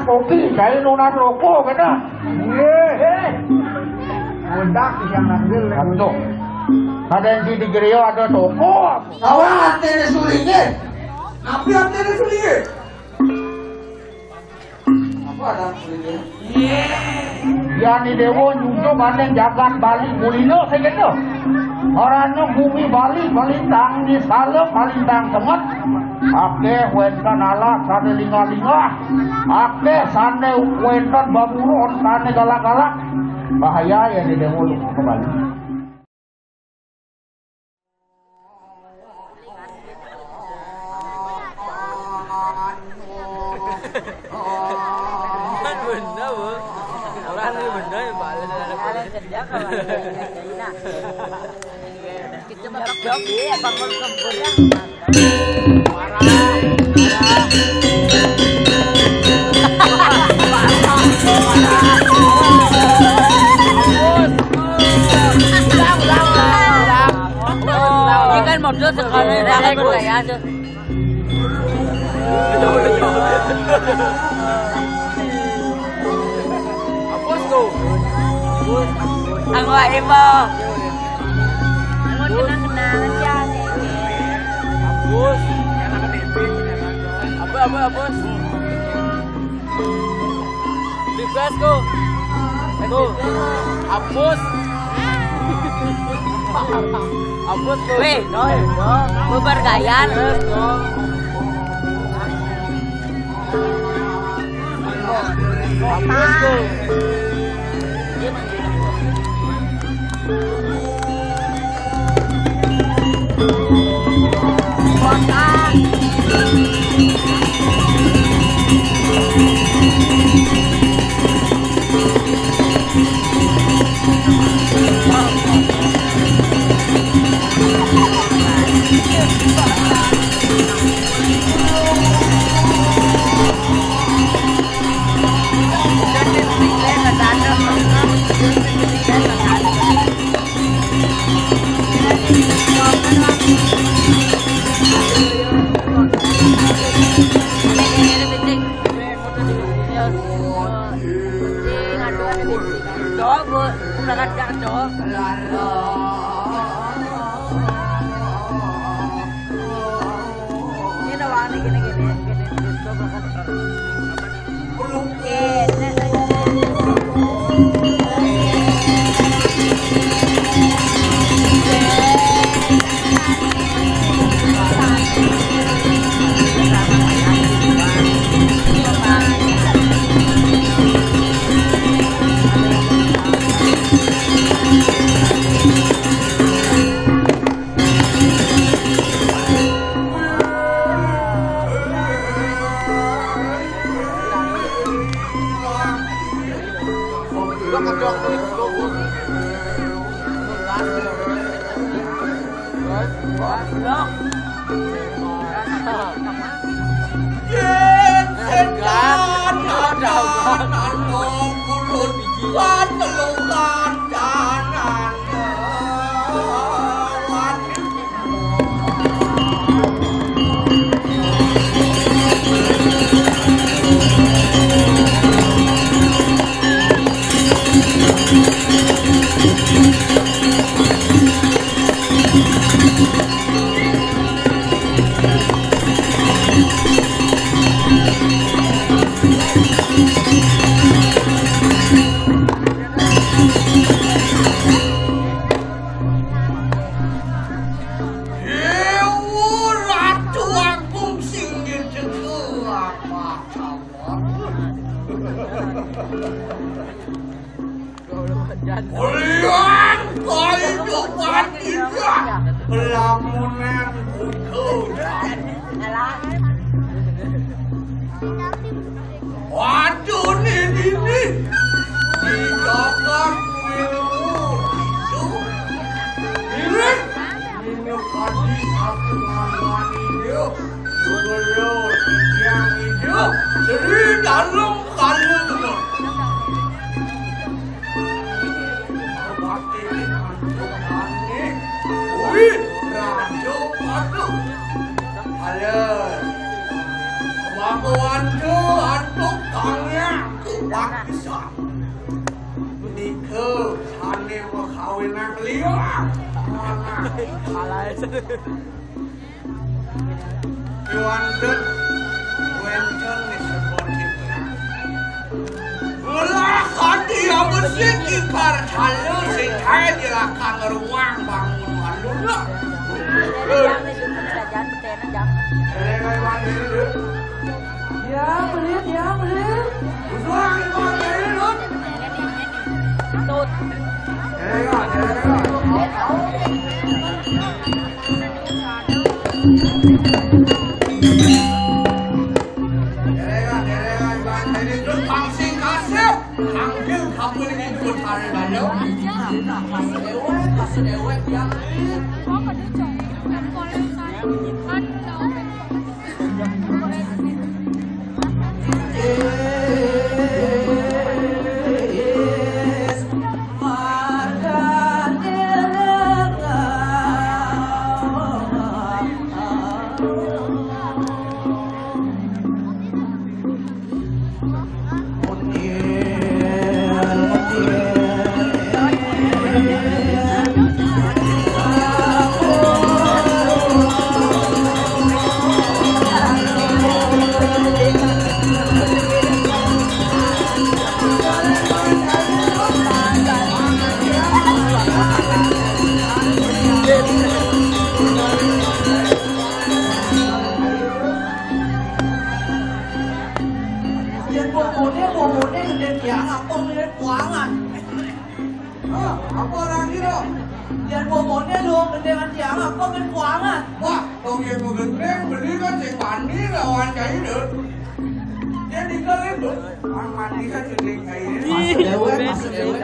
Kopi saya lunas rokok kena. Mundak yang ngambil Antuk. Ada yang di gereja ada toko. Kawan hati sulingnya. Apa hati sulingnya? Apa ada sulingnya? Ya ni dewo nyunjuk aneh jagat Bali kulino segitu. Orangnya bumi Bali palintang di salep palintang temet. Ake wentan ala sane linga-linga. Ake sane wentan baburon sane galak-galak. Bahaya ya ni dewo ke Bali. Benda bu, orang ni benda yang balas ada kerja kalau kita makan jogi, bangun kempunya, ini kan modal sekali pakai gaya tu. Ang wae mo. Ang kenang-kenangan siya. Abus. Abus. Bebas ko. Ko. Abus. Abus ko. Weh, bubar gayan. Abus ko. Hadis aku hidup, gubernur yang hidup dari dalam kali semua. Bupati Antuk Ani, Wih, Rajo Padu, halo. Baguan tu Antuk Tangnya kuat bisa. Nikah sana berkahwin nak lihat. You wanted Wenton is supportive na. Wala ka di ako sige para halo si kaya nila kang ruang bangun halo na. Ya belit. Usuang ito ang belit. Tut. Apa orang ni lo? Yang bombolnya lo dengan tiang apa kan kuangan? Wah, kau yang mengendeng beli kan cek mandi lawan cai deh. Jadi kalau itu, orang mandi kan cedek cai deh. Masuk dewe.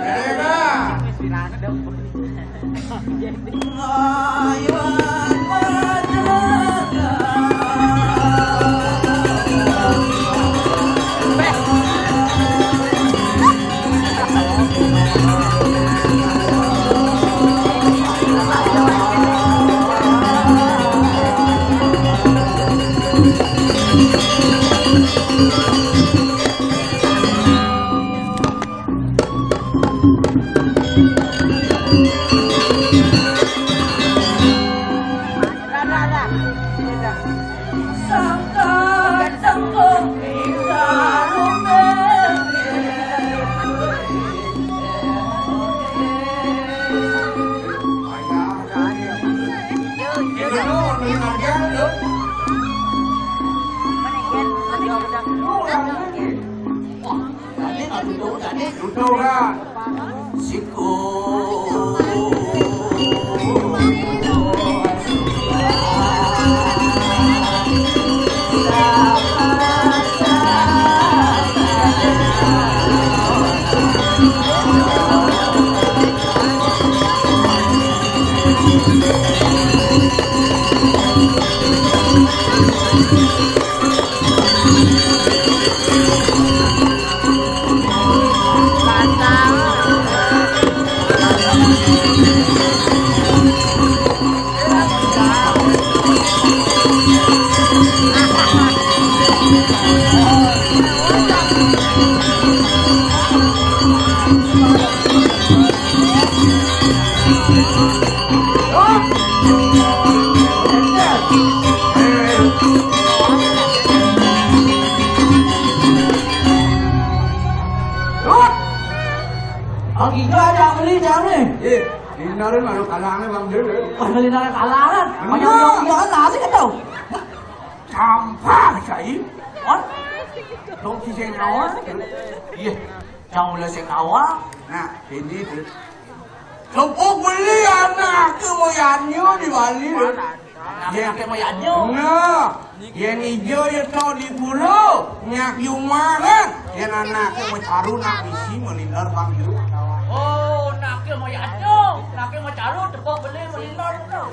Anaknya mau carut, tepuk beli melintar itu.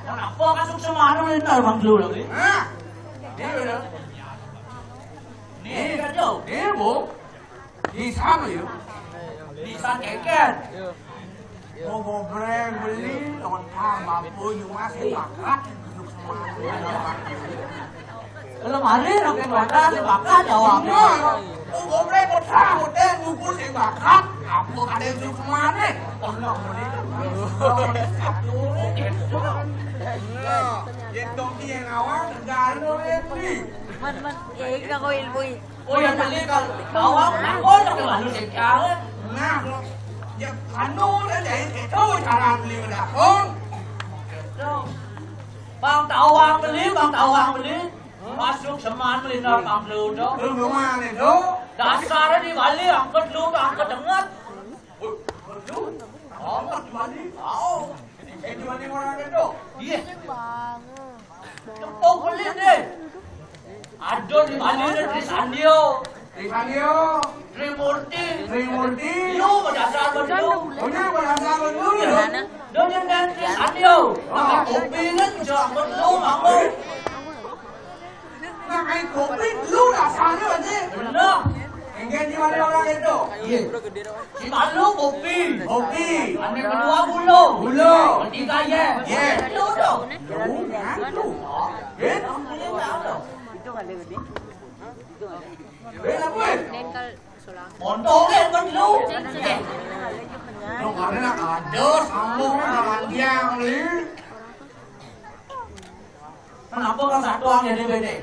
Kenapa kasuk semana melintar bang dulu lagi? Dia udah. Nih kan jauh. Dia bu. Di sama ya. Di sana keket. Mau ngobrol beli lontang mampu cuma sih bakat. Kalau mari nak bakat, bakat jawabnya. Ngobrol bersama hotel ngumpul sih bakat. Apa ada yang suka mana? Tolong beli. Yang dong yang awal negara ini. Man, ya ko ilboy. Oh yang beli kalau awak aku nak malu sekarang. Nah, ya anu dah jadi itu cara beli dah kong. Bang tawang beli. Masuk seman melintar bang dulu tu. Belum mana tu? Dasar di balik angkat lu, angkat dengat. Angkat mandi. Oh, itu mandi orang itu. Iya. Tepuk beli deh. Ada di balik ni Trisandio. Trisandio. Trimurti. Trimurti. Lu berdasar betul. Punya berasal dulu. Dia dan Trisandio. Maka kopi ni jangan betul mamu. Nak air kopi lu dasarnya aja. Benar. Engkau di mana orang itu? Iya. Si malu kopi. Kopi. Yang kedua bulu. Bulu. Ketiga ye. Ye. Lu tu. Lu kan lu. Eh? Itu kan dia gede. Itu kan. Eh apa? Lain kal sulang. Montong kan kan lu. Lu karena ada sambung dengan tiang ni. Kenapa kan satu orang jadi beda?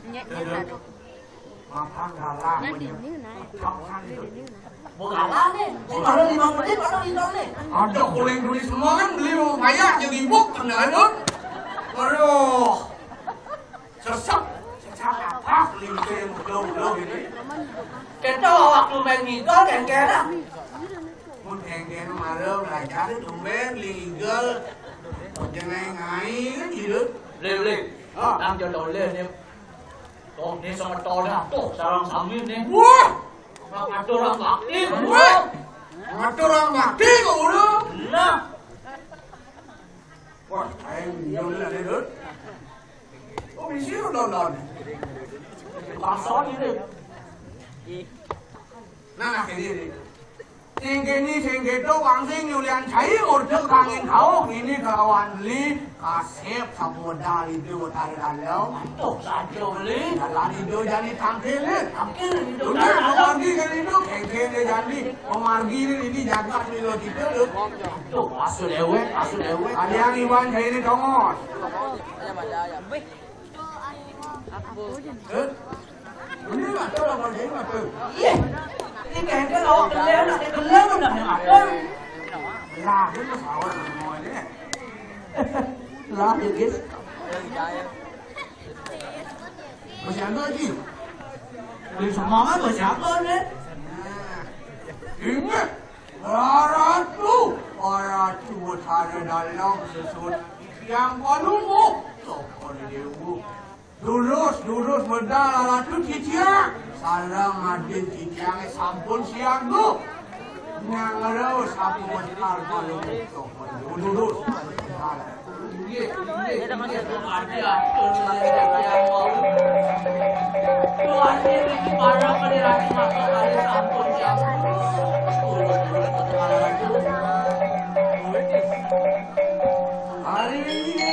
Nyet tadi. Makan galang. Nyet ni na. Makan tu. Bukan lah ni. Si malu 5 menit, malu 5 menit. Ada kuling tulis semua kan beli mau banyak jadi buk kena tu. Aduh. Sesak apa beli belum ini. Kita waktu main ngigol kan kena. Mun hengken marah belajar tumben legal. Jangan ngai kan gitu. Leh. Đang cho đầu lên em. Còn đi sama to dah. Tuh sarang sambil ni. Wah. Ada orang bakti. Wah. Ada orang mati kau tu. Nah. Wah, saya jom lah ni tu. Oh, mesti tu don. Pasal ni dia. Nah, ini. Tinggi tu wangsing yulian cai urut kangin kau ini kawan li kasep samudra itu tarik Tuh saja beli. dalam itu jadi tangkil Akhir itu Dunia dah. pemargi kan itu kengkeng dia jadi pemargi ini jagat milo kita tu Tuh asu dewe. ada yang iwan cai ini tongos ini macam orang cai macam Iya. Ini kan awak kelihatan nak kelihatan dah yang ada. lah itu sawah semua ni Lah dia guys. masih ada lagi Beli semangat bersiapa ni? ingat Ratu ada dalam sesud yang palumuk tokon dewu Durus medal Ratu ciciak sarang adin ciciak sampun siang tu nyangarau sampun har palumuk tokon durus Dia dah macam tu ada yang mau. Tu ada yang marah pada rakyat maka ada sampun siapa. hari ini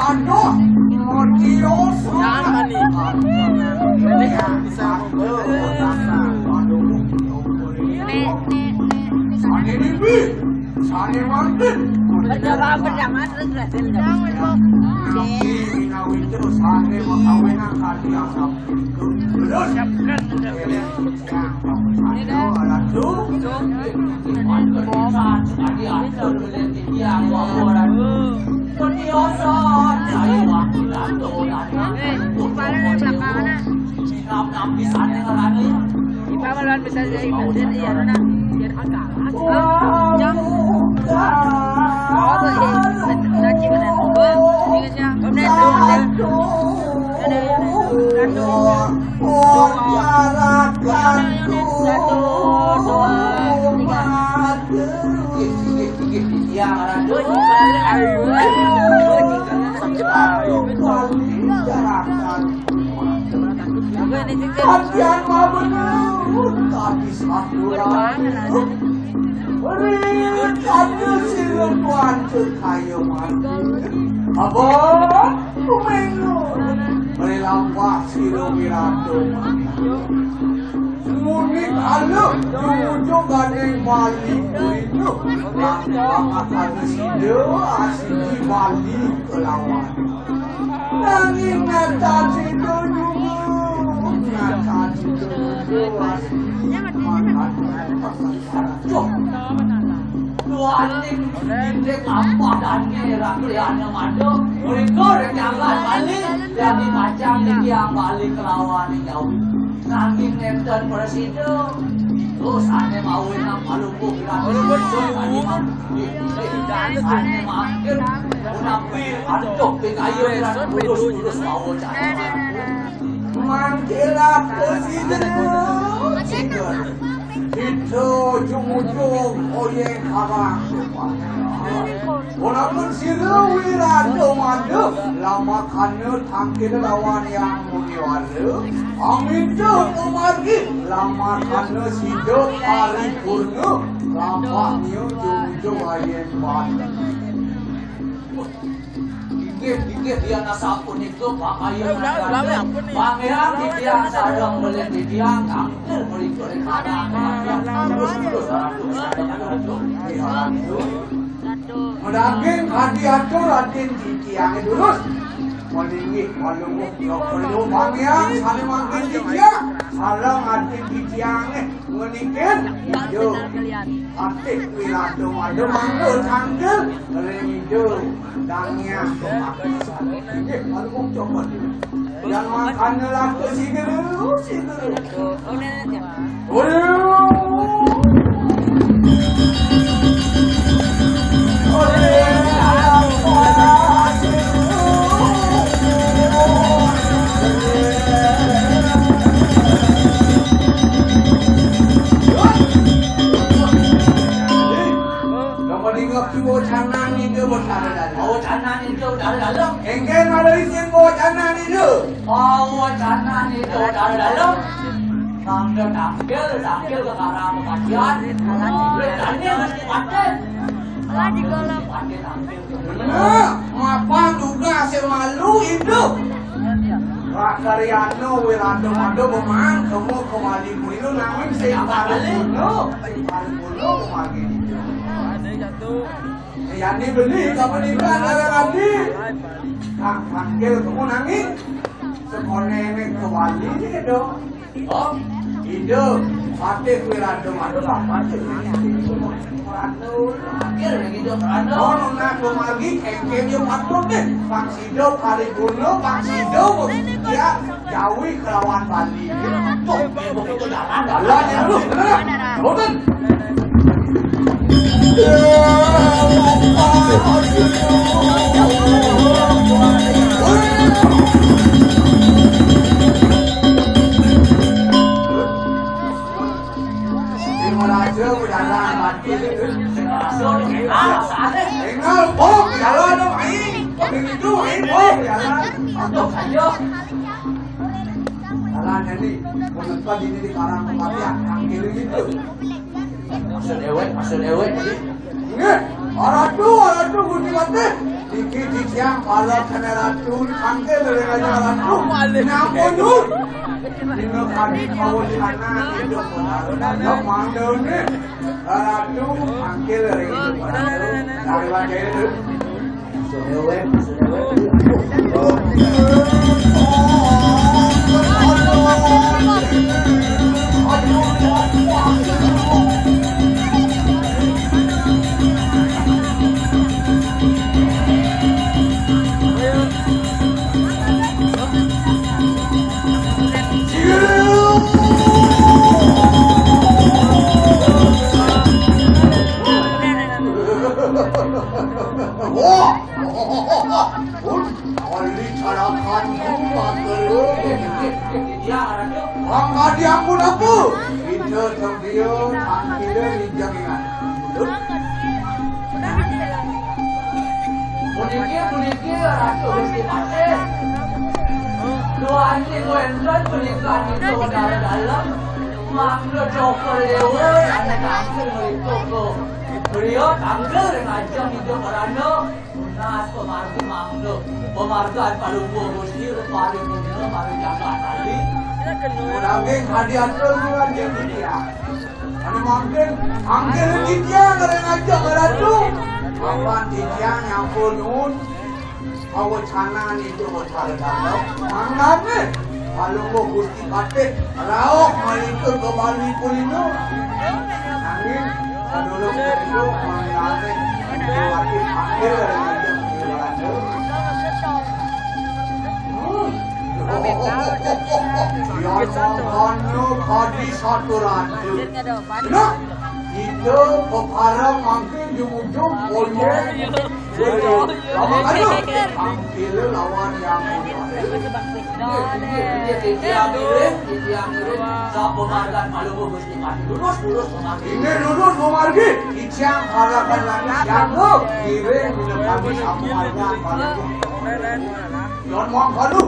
Aduh, Motioso. Jangan panik. Nanti bisa Sane Bibi, Sane Martin. Berjamaah terus berhasil. Minawin terus Sane makawinan kali asap. Terus siapkan. Hadian mah bener, habis aturan. Beri kadu siluan cekayo mati. Abah, kumengu. Beri lampah silu wirado. Muni kalu, jujur gading balik itu. Lampah akan silu asli balik ke lawan. Nangin nata silu Tuanin hindi apa dan ngerang madu mereka jangan balik jadi macam yang balik lawan jauh nanging nenten presiden terus ane mau nang Maluku ane makin unapi antuk pingayo terus mau cari Mangkilah presiden itu ujung-ujung oyeng harang walaupun siru wirado madu lama kanu tangkil lawan yang muniwale amin jauh umargi lama kanu sido paripurnu lama niu ujung-ujung oyeng madu dikit dia nasapun itu pakaian pangeran di tiang sarang beli di tiang angker beli kadang terus Mendaging hati-hati ratin di tiang dulu Malingih, malunguh, perlu pangyang, saling mangkin di tiang Salang hati di tiang menikir Hidup Hati wilado madu manggul tangkil Kering hidup Dangnya malunguh coba Yang makannya laku sigeru Engken ada isin bocanan itu. Bocanan itu dari dalam. Tangkil ke arah pengajian. Berani mesti paten. Nah, apa juga semalu itu? Rakariano wirado mado memang kamu kembali itu namun separuh kembali. Yang dibeli kamu dibeli ada lagi. Tangkil kamu nangis. Sekolah kembali itu. Oh, itu hati wirado mado apa sih? Ono nak lagi kengkeng yung patron deh. Pak Sido kali gunung, Pak Sido dia jawi kelawan Bali. Tuh, begitu jalan yang lu, bener? Betul. Jalan ini, menekan ini di karang kematian, kiri itu. Masuk dewek. Ini, arah tu, gunting mati. Dikit yang kalau kena racun, angkel dari racun. Namun ini kami mau di sana hidup benar. Mandor ni racun, angkel dari hidup benar. Dari mana itu? Angkat diampun apa? Kita terdiam, kita dijangan. Puniki ratu mesti mati. Dua anjing wendran pernikahan itu dalam. Mangga joker dewa, anak angker mereka. Beliau angker ngajak hidup karena nas pemargi mangga. Pemargaan palunggu mesti paling muda paling jangan tadi. Orang hadiah terluar jadi dia. Ane mungkin angker dia kerana ngajak beratu. Kawan dia yang punun. Awak cana ni tu macam dalam. Mangan ni. Kalau mau gusti kate, raok malingkul ke Bali kulino. Angin, dulu itu mangan ni. Mati angker kerana ngajak beratu. Yang mana kadi satu ratu. Nah, itu peparang mungkin jumujung boleh. Lama kali, angkil lawan yang Tiang miring, sa pemargaan Palunggu mesti mati. Lurus pemargi. ini lulus pemargi. Iciang harapan lagi. Yang lu, miring minum kami sama marga Palunggu. Yang mau kalu,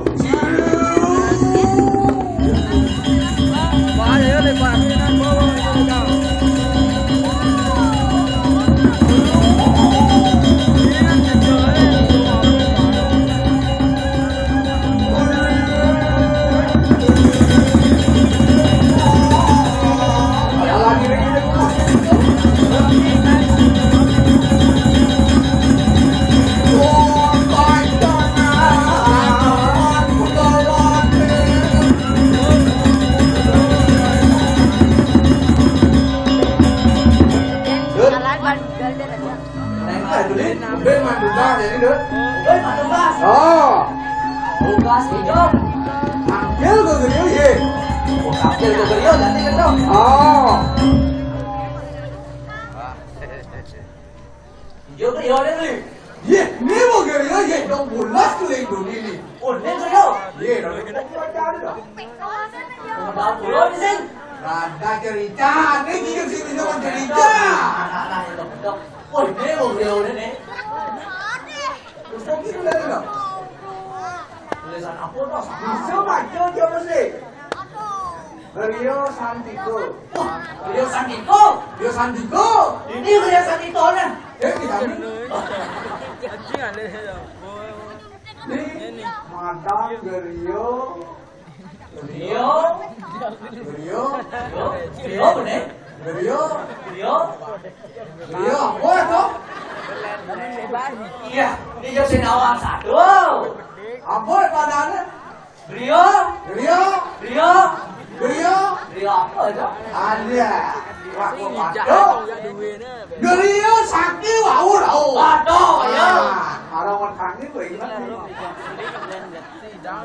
Tugas hidup. angkil ke geriu ye. Kakil ke beliau nanti ketemu. Yo beliau ni. Ye, ni mau geriu ye. Dong bulas tu lagi dulu ni. Oh ni beliau. Ye, dah kita cari dah. Dah pulau ni sih. Rada cerita, ni kita sini jangan cerita. Oh ni beliau ni. Terus kita lagi dah. Tulisan apa dah? Bisa baca dia mesti. Rio Santiko. Beliau Sandiko. Rio Santiko. Ini beliau Sandiko ni. Kita ni. Anjing ada dah. Ni Madam Rio. Beliau. Rio. Beliau ni. Rio. Beliau. Rio apa tu? Iya. Dia senawang satu. Apa padanya? Beliau. Rio. Beliau. Rio. Beliau apa tu? Ada. Aku Ijak padu. kau ya duit ni. Rio sakit wau lau. Padu ya. Orang orang kami tu ini.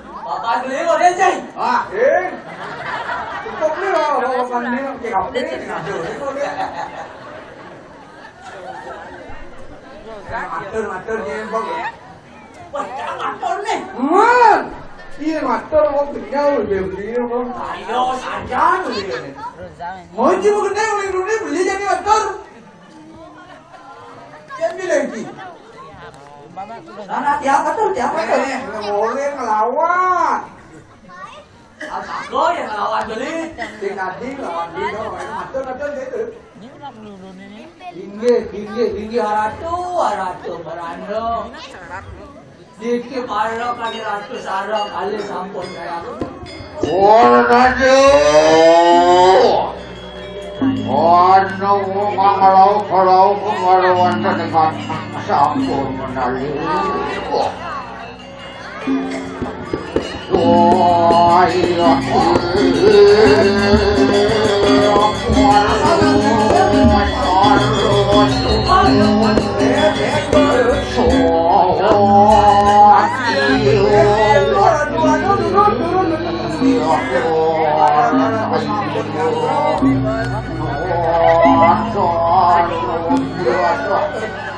Bapak beliau dia sih. Cukup ni lah. Orang ni kita ni. Mater ni bagus. Wah, jangan pun ni. Iya mater mau tinggal beli apa? Ayo saja beli ni. Mau cuma kena beli beli jadi mater. Yang bilang ki. Anak tiap betul. Boleh ngelawan. Aku yang lawan beli. Tinggal di lawan di dong. Mater gitu. Tinggi haratu berando. Diki parok kali ratu sarong kali sampun saya. Kalau kemaluan dengan sampun menaliku.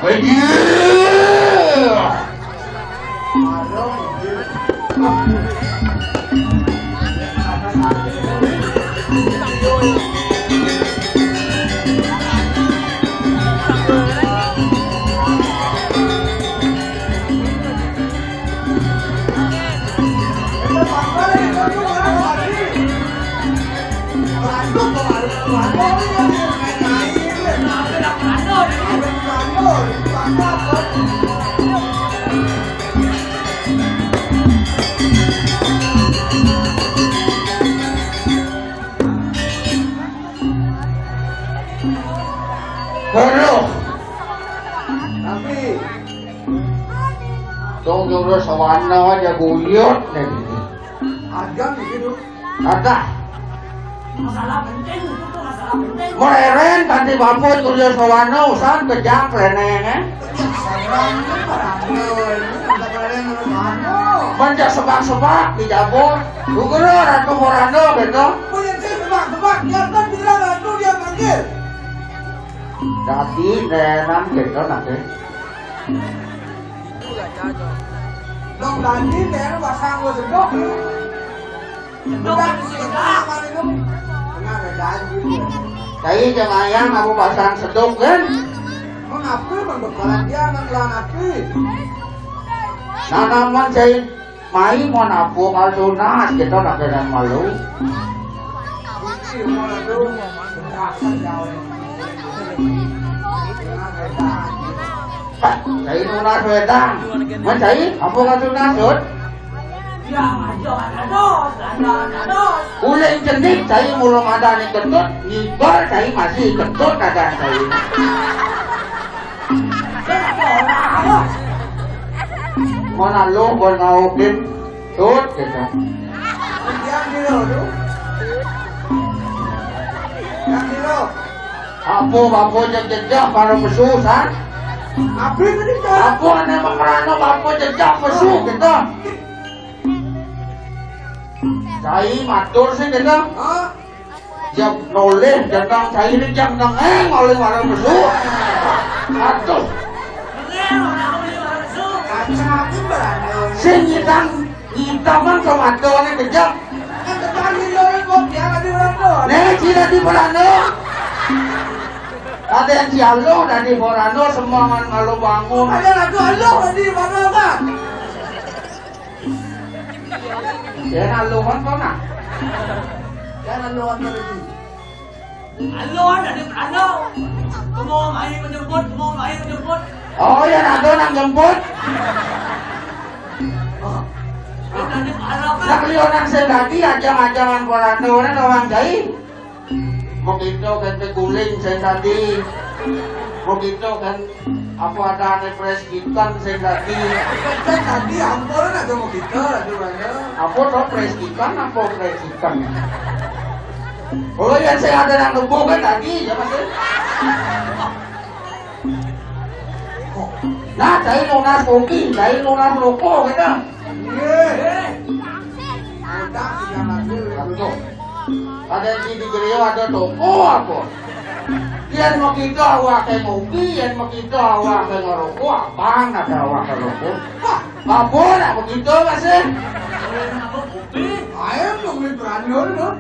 Iya. Tapi Tong juru sawana aja buyut nih. ada begitu. Ada. Masalah penting itu masalah penting. Mereren kanti baput juru sawana usan kejang renenge. Sarang barangnya ada kalian mana? Manja sebak-sebak di jabur. Guguru ratu morano gitu. Punya saya sebak-sebak, nyata bilang ratu dia manggil. Jadi renan gitu nanti. Dong tadi dia pasang gua sedok. Bukan sedok kali itu. Tengah berjanji. Jadi jangan yang aku pasang seduk kan. Mengapa membekalan dia ngetelan api? Nah namun saya mai mau napu kalau nas gitu nanti dan malu. Ini mau itu berasa jauh. Saya nunas wedang. Mencari apa kalau nasut? Jangan dos. Uling jenik saya mulung ada nih kentut, ngibor saya masih kentut ada saya. Mana lu buat ngaukin tut gitu. Yang di lo tu. Yang di lo. Apa jejak para pesusan? Api tadi kan. Apa ane mengerano apa jejak pesu gitu. Saya matur sih gitu. Ah, Jam noleh datang saya ini jam nengeng oleh para pesu. Atuh. kacang api berani. Sing kita man kematone kejak. Kan tadi lo kok dia ada orang tu. Nek cina di Borano. Ada yang cialo dan di Borano semua man malu bangun. Ada ratu Allah tadi mana kan? Jangan luhan kau nak. Jangan lo antar lagi. Halo, dari Brando. Kamu main menjemput. Oh ya nak nang jemput. Dari parok kan. Nak lionan sedati ajang-ajangan Borano nan orang jahit. Begitu kan keguling sedati. Begitu kan apa ada nepres ikan sedati. Kan tadi ampun ada mau kita ada mana? Apa tuh pres ikan apa pres ikan? Oh yang saya ada yang nunggu kan tadi ya mas. Nah saya lunas kopi, saya lunas rokok gitu. Iya. Ada sih yang ada. Tuh. Ada di Gerio ada toko apa? Yang mau kita awak ke kopi, yang mau kita awak ke ngerokok, apaan ada awak ke rokok? Apa nak begitu mas? Ayam dong ni berani orang.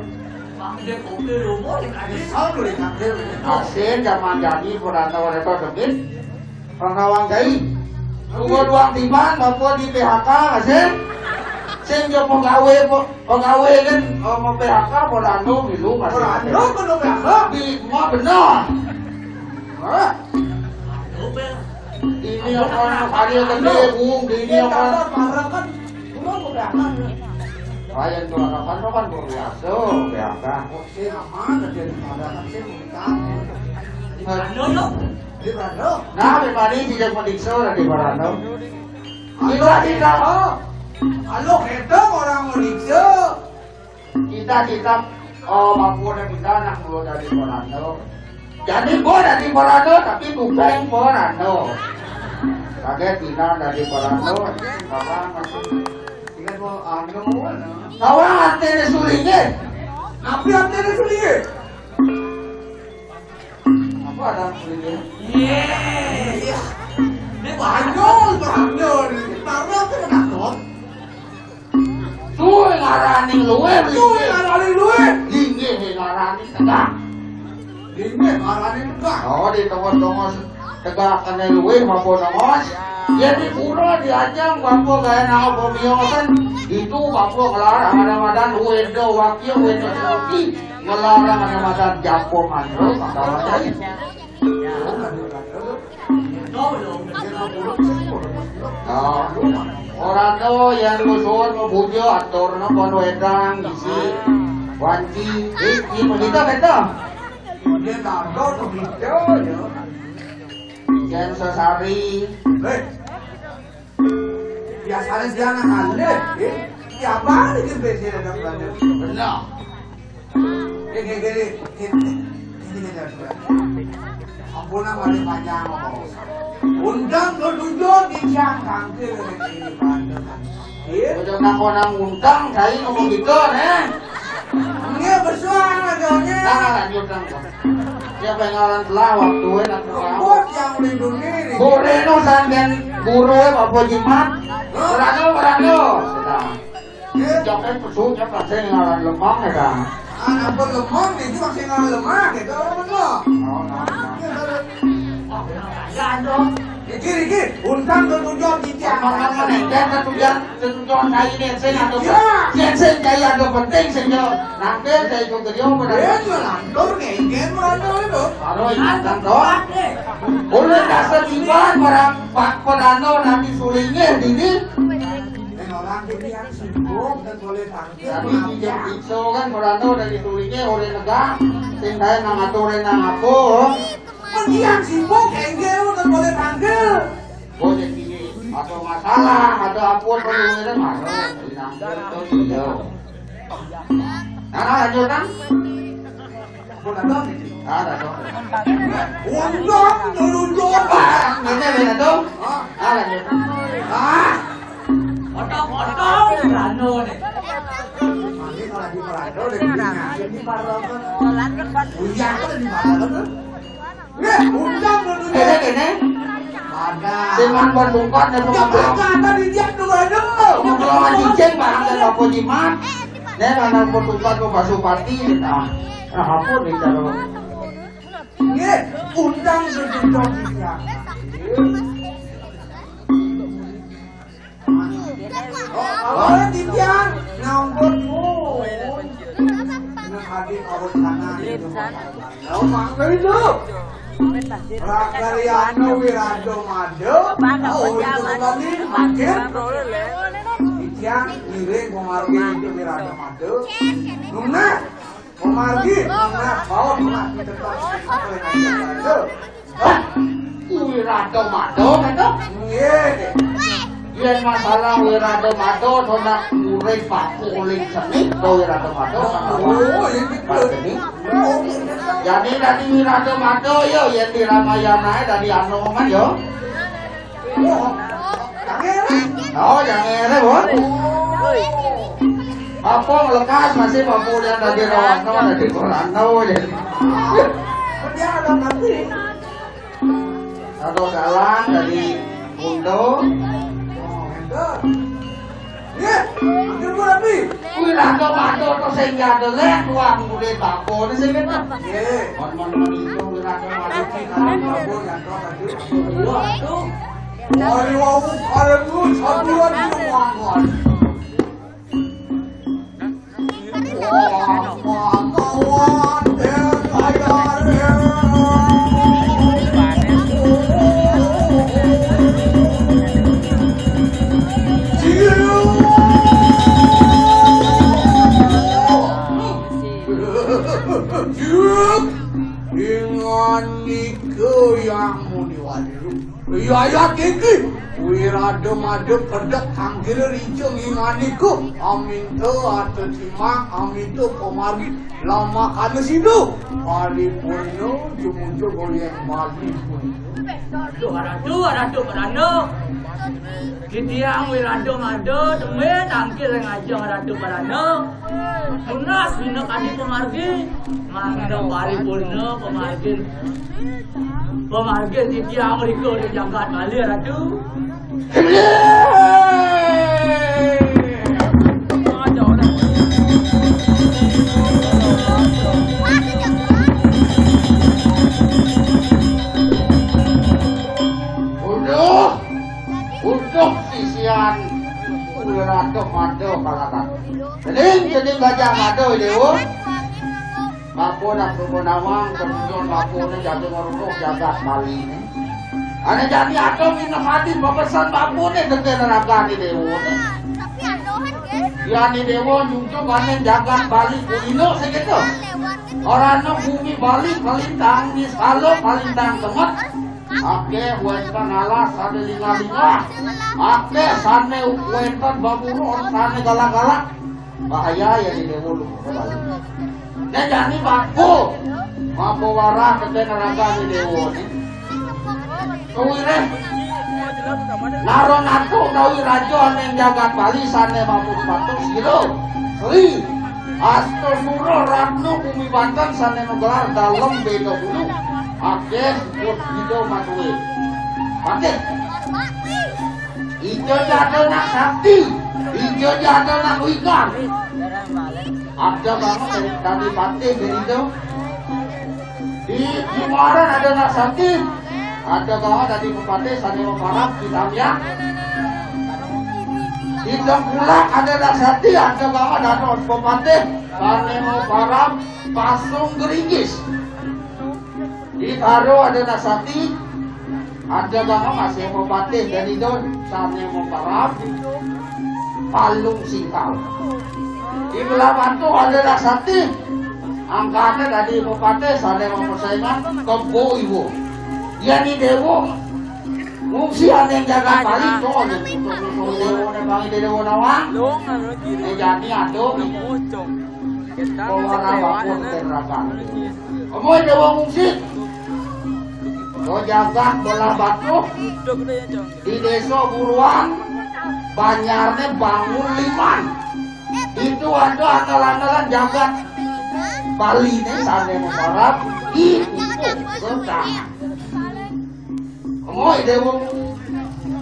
Dia kopi rumah yang ada. Sao boleh kacau? Asin zaman jadi Borano mereka debit. Pengawang jahit. Tunggu doang timan, bapak di PHK asin. Sing yo penggawe kan mau PHK Borano milu masih. Orang lo kena berapa? Di mah benar. Hah? Ini apa hari gede bung, ini apa? Marah kan, udah berangkat. Ayan tuh kan biasa, biasa. Oke, aman aja di mana sih kita. Di mana? Di mana? Nah, di mana sih yang medikso di Barano? Kita. Halo, itu orang medikso. Kita mampu dan kita anak gua dari Barano. Jadi gua dari Barano tapi bukan Barano. Kaget Tina dari Barano, Bapak masih. Ingat mau Kawan antene sulingnya. Apa antene sulingnya? Apa ada sulingnya? Iya. Ini banyol. Taruh ke nakon. Suwe ngarani luwe. Suwe ngarani luwe. Lingge ngarani tegak. Lingge ngarani tegak. Oh, di tongos-tongos tegak kene luwe maupun tongos. Jadi pura diajang bapak gaya nao pemiosan itu bapak ngelarang ada-ada luwendo wakil luwendo suki ngelarang ada-ada japo mandro maka wajahnya orang tuh yang musuh ngebujo atur nopo wedang isi wanci ini begitu betul Dia tahu tuh video ya. yang sesari biasanya dia anak alit, tiap hari dia bersih dan belanja. benar Ini ampun nama dia panjang ngomong. Undang ketujuh di siang kangkir ini panjang. udah nak undang saya ngomong gitu nih Dia bersuara jauhnya. nah lanjut kan dia pengalan telah waktu nak Kebut yang melindungi diri. boleh no sampean guru apa jimat berano sudah jangan pesunya pasien ngalan lemah ya kan Anak berlemah itu masih nggak lemah gitu benar. Dikir, undang ketujuh di siang. Makan menengken ketujuan saya ini saya atau saya saya ada penting saya nanti saya ikut dia pada Dia ngelantur ngengken mana itu? kalau ingat doa boleh dasar iman orang pak pedano nanti sulingnya ini Orang yang sibuk dan boleh tangkil. tapi dia iso kan pedano dari sulingnya oleh negara tinggal ngaturin aku Yang sibuk ngengken dan boleh tangkil. boleh gini atau masalah atau apapun perlu masuk nah lanjut kan Bukan dong ini. ada dong Undang ketujuh. ini beda tuh lanjut Potong berano nih. Nanti kalau di Parado di Parado. Undang kan di Parado. Undang ketujuh. ini Ada. siman bersungkot dan pengampil Kata di dia dulu ada. pengampil cincin barang dan apa jimat ini karena bersungkot ke Basupati nah apa nih cara Undang ketujuh dia. Oh, Tipian, ngambut mu. Dengan hadir awal sana. Oh, mangga itu. Rakariano Wirado Mado. Oh, itu kembali makin. Tipian, ngiring pemargi itu Wirado Mado. Nuna, pemargi, nuna, bawa nuna. Wirado Mado itu Iya, yang masalah Wirado Mado nona murid paku uling seni ke Wirado Mado oh, ini ini jadi dari Wirado Mado yo yang di Ramayana dari Anoman yo oh yang ini bon apa lekas masih mampu yang dari Rawano dari Korano jadi dia ada nanti. atau dalang dari Bundo Ya, ambil gua rapi. Wirado Mado to sing jadele tuang murid bako ni sing kita Ye, mon itu Wirado Mado sing kabur yang kau tadi. Hari wau hari tu sabuan tu mangkon. Wah, kawan, dia kaya dia. Jaya kiki wirado madu pedek tanggil rijeng imaniku aminto atau cimang aminto pemari lama kana sido paripurno jumujo goyang mali pun Ratu Parano Kitiang wirado madu demi tangkil ngajeng Ratu Parano Tunas bina kadi pemargi Mangda paripurno pemargi kitiang mereka di jagat Bali Ratu Udah sisian wirado madu kalatan. Jadi gajah madu dewo. Bapo nak nawang kemudian bapo ni jatuh ngorok jagat Bali ni. Ane jadi atau minum hati pesan bapo ni dekat neraka ni dewo ni. Tapi adohan ke? Ya ni dewo nyungcung ane jagat Bali kulino segitu. Orang no bumi Bali palintang di salo palintang temat. Ake wenten alas ada linga-linga. Ake sane wenten baburu sane galak-galak. Bahaya ya di dewo lu Bali. Nah jadi bapo warah dekat neraka ni dewo ni. Kawire naron aku kawi rajo neng jagat Bali sane mampu patung siro sri asto suro ratno bumi Banten sane nogelar dalam bedo bulu ake sebut hido matue ake ijo jadol nak sakti ijo jadol nak ikan ada banget dari pati berido di Kimaran ada nak sakti ada kawan dari Bupati Sani Parap di Tamya. Di Tengkulak ada Dasati, ada kawan dari Bupati Sani Parap Pasung Geringis. Di Taro ada Dasati, ada kawan masih Bupati dari Don Sani Parap Palung Singkau. Di Belah Batu ada Dasati, angkatnya dari Bupati Sani Persaingan Kebo Ibu. Ya ni dewo ngungsi ane jaga Bali to ne dewo ne bangi dewo nawang ne jani ado bawa wapun neraka omoy dewo ngungsi to jaga Belah Batu di desa Buruan Banyarne Bangun Liman itu ada andalan-andalan jagat Bali ne sane Parap ibu kota Moy dewo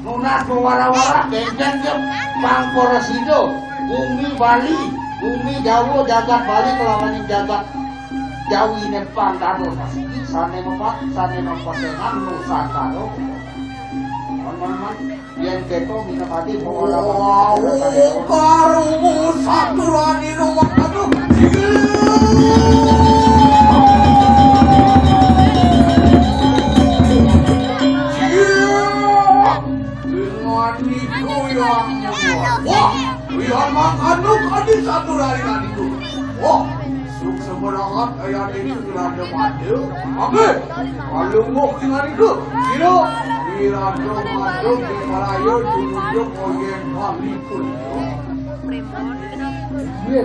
nunas wara-wara kencan ke Pangporasido bumi Bali bumi Jawa jagat Bali kelawan jagat Jawi Nepang karo sane mempersengan Nusantara teman-teman yang keto minum hati wara-wara karo satu lagi nomor satu wah, lihat makanuk adi satu hari itu. Wah, suk semerangat ayat ini sudah ada madu. Oke, kalau mau dengan itu, kira wirado madu di Malayu tunjuk oyen Bali pun. Iya.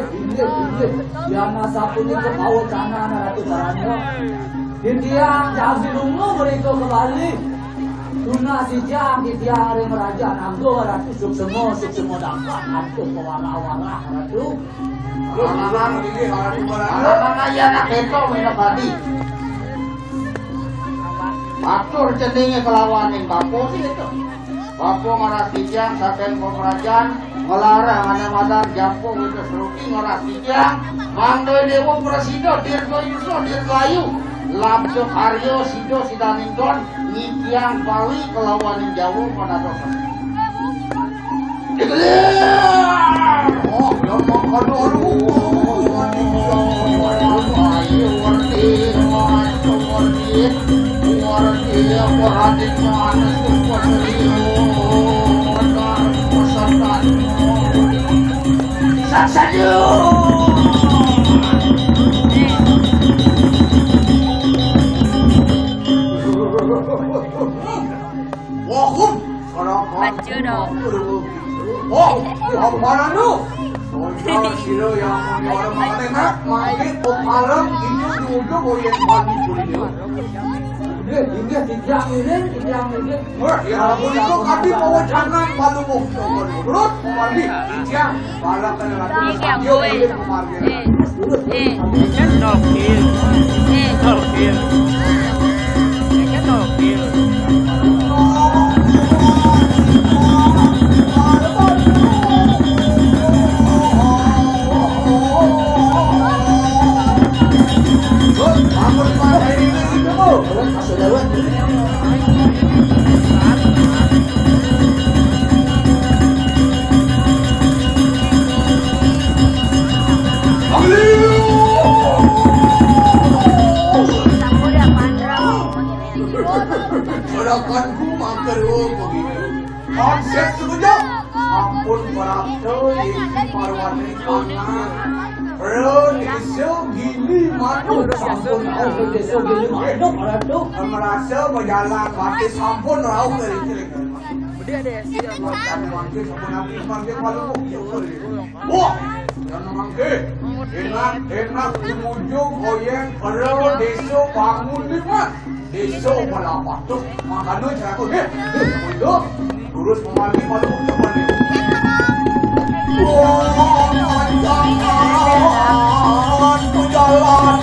Yang masa punya kepau cana Ratu Parano. Kitiang jadi lungo mereka ke Bali. Tuna si jam di tiang hari meraja nanggo Ratu suk semua dapat Ratu pewara-wara Ratu. Orang ini hari berada. Anak ayah nak keto minum hati. Atur cenderungnya kelawan yang bapo sih itu. Bapo ngaras kijang saken pemerajan melarang ada madar jampo itu seruki ngaras kijang. Mangdoi dewo presido dirgo yuso dirgayu. Labdo Aryo Sido Sidanindon Ngikiang Bali kelawan Jawa pada dosa. Oh, yang makan Chưa đâu. Oh, apa lu? Soal silo yang mau orang makan enak, main malam ini dulu goyang mandi dulu. Ini tiang ini. Wah, ya aku itu kami mau jangan malu mau terus mandi tiang, malah kena lagi. Đi kèo vui. Ê. Chết đầu kia. Đầu kia. Chết đầu kia. Gerakanku mager begitu. Konsep setuju. Ampun berakto di parwani tangan. Indonesia gini madu. Sampun aku desa gini madu madu. Merasa berjalan mati sampun rau dari kiri. Dia ada siap. Mangke sampun nabi mangke palu wah, jangan mangke. Enak ujung goyang ero desa bangun lima. Desa berapa tuh? Makanya saya aku itu terus memali palu kembali. Wah, jangan berjalan